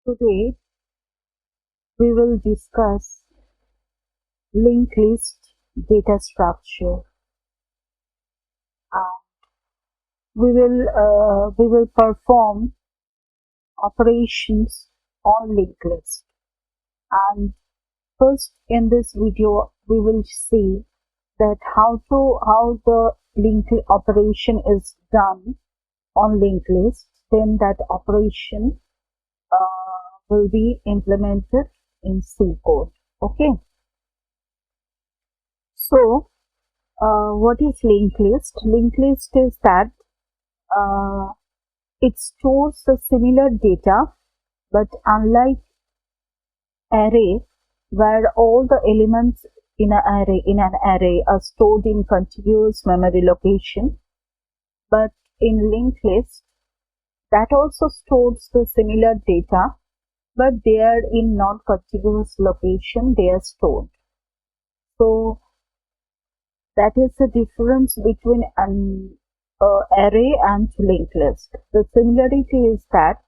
Today we will discuss linked list data structure. We will perform operations on linked list. And first, in this video, we will see that how the linked operation is done on linked list. Then that operation will be implemented in C code. Okay. So, what is linked list? Linked list is that it stores the similar data, but unlike array, where all the elements in an array are stored in contiguous memory location, but in linked list, that also stores the similar data, but they are in non-contiguous location, they are stored. So that is the difference between an array and linked list. The similarity is that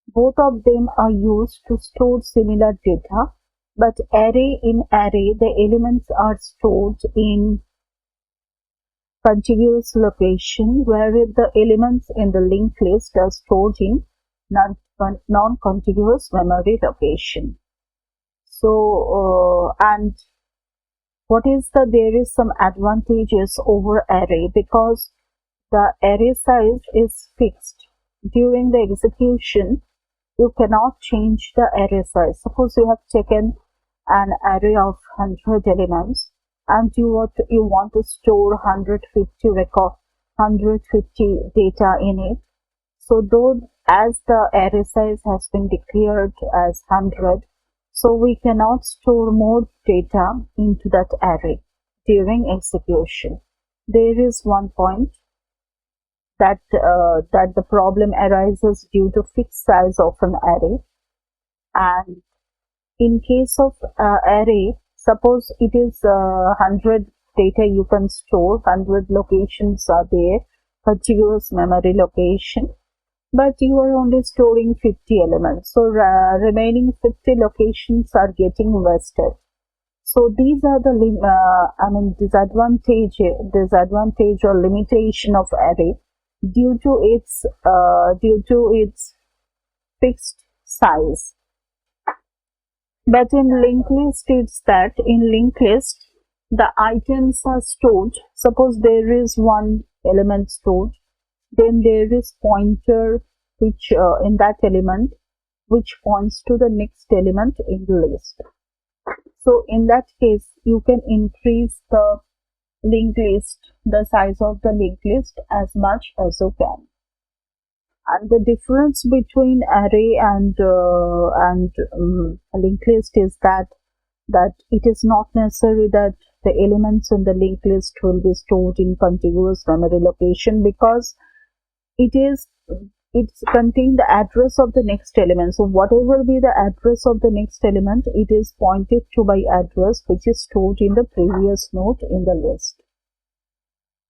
both of them are used to store similar data, but in array the elements are stored in contiguous location, whereas the elements in the linked list are stored in non-contiguous memory location. So and there is some advantages over array, because the array size is fixed. During the execution, you cannot change the array size. Suppose you have taken an array of 100 elements and you want to store 150 data in it. So though as the array size has been declared as 100, so we cannot store more data into that array during execution. There is one point that the problem arises due to fixed size of an array. And in case of array, suppose it is 100 data you can store, 100 locations are there, contiguous memory location, but you are only storing 50 elements. So remaining 50 locations are getting wasted. So these are the disadvantage or limitation of array due to its fixed size. But in linked list, it's that in linked list the items are stored. Suppose there is one element stored, then there is pointer which in that element which points to the next element in the list. So in that case, you can increase the linked list, the size of the linked list as much as you can. And the difference between array and linked list is that it is not necessary that the elements in the linked list will be stored in contiguous memory location, because it's contain the address of the next element. So whatever be the address of the next element, it is pointed to by address which is stored in the previous node in the list.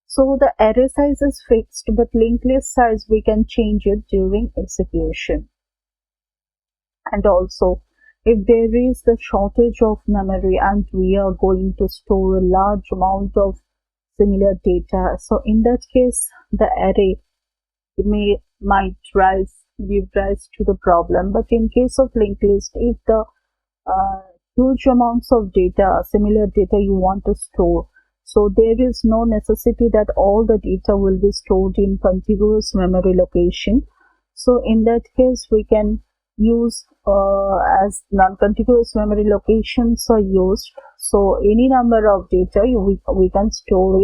So the array size is fixed, but linked list size we can change it during execution. And also, if there is the shortage of memory and we are going to store a large amount of similar data, so in that case the array might give rise to the problem. But in case of linked list, if the huge amounts of data, similar data you want to store, so there is no necessity that all the data will be stored in contiguous memory location. So in that case, we can use as non-contiguous memory locations are used. So any number of data we can store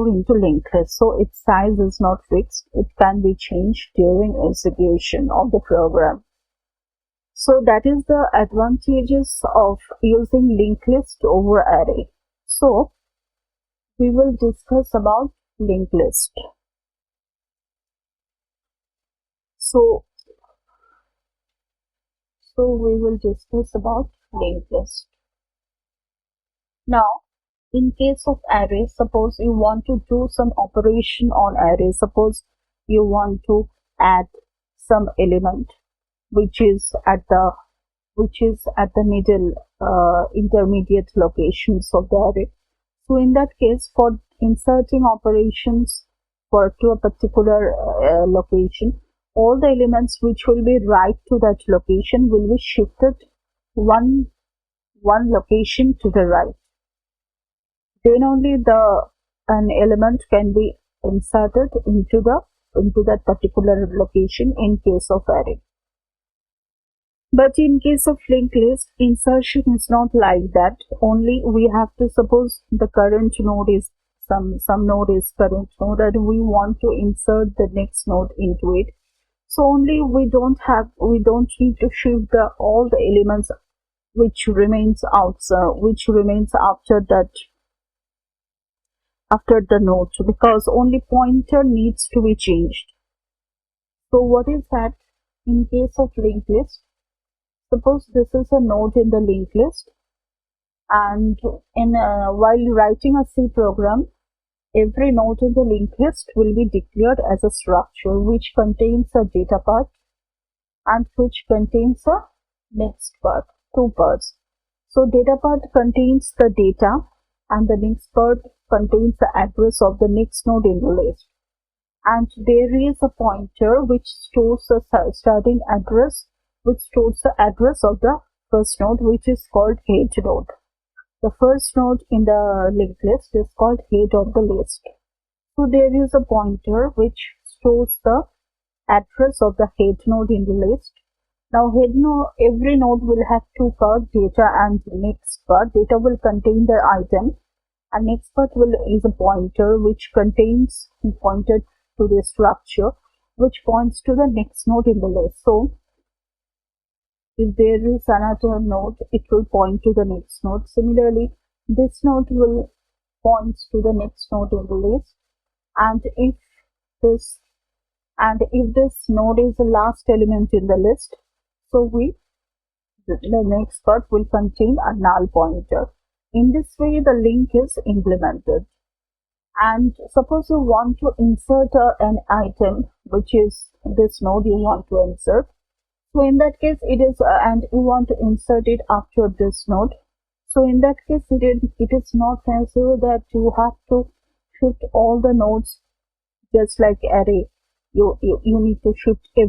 into linked list. So its size is not fixed. It can be changed during execution of the program. So that is the advantages of using linked list over array. So we will discuss about linked list. So we will discuss about linked list. Now, in case of array, suppose you want to do some operation on array. Suppose you want to add some element, which is at the middle intermediate locations of the array. So in that case, for inserting operations to a particular location, all the elements which will be right to that location will be shifted one location to the right. Then only an element can be inserted into that particular location in case of array. But in case of linked list, insertion is not like that. Only we have to suppose the current node is some node is current node, and we want to insert the next node into it. So only we don't need to shift all the elements which remains after the node, because only pointer needs to be changed. So what is that in case of linked list? Suppose this is a node in the linked list, and while writing a C program, every node in the linked list will be declared as a structure which contains a data part and which contains a next part, two parts. So data part contains the data and the next part contains the address of the next node in the list. And there is a pointer which stores the starting address, which stores the address of the first node, which is called head node. The first node in the linked list is called head of the list. So there is a pointer which stores the address of the head node in the list. Now every node will have two parts, data and next part. Data will contain the item, and next part is a pointer which contains pointed to the structure which points to the next node in the list. So if there is another node, it will point to the next node. Similarly, this node will point to the next node in the list, and if this node is the last element in the list, so the next part will contain a null pointer. In this way, the link is implemented. And suppose you want to insert an item, which is this node you want to insert. So in that case, it is and you want to insert it after this node. So in that case, it is not necessary that you have to shift all the nodes just like array. You need to shift every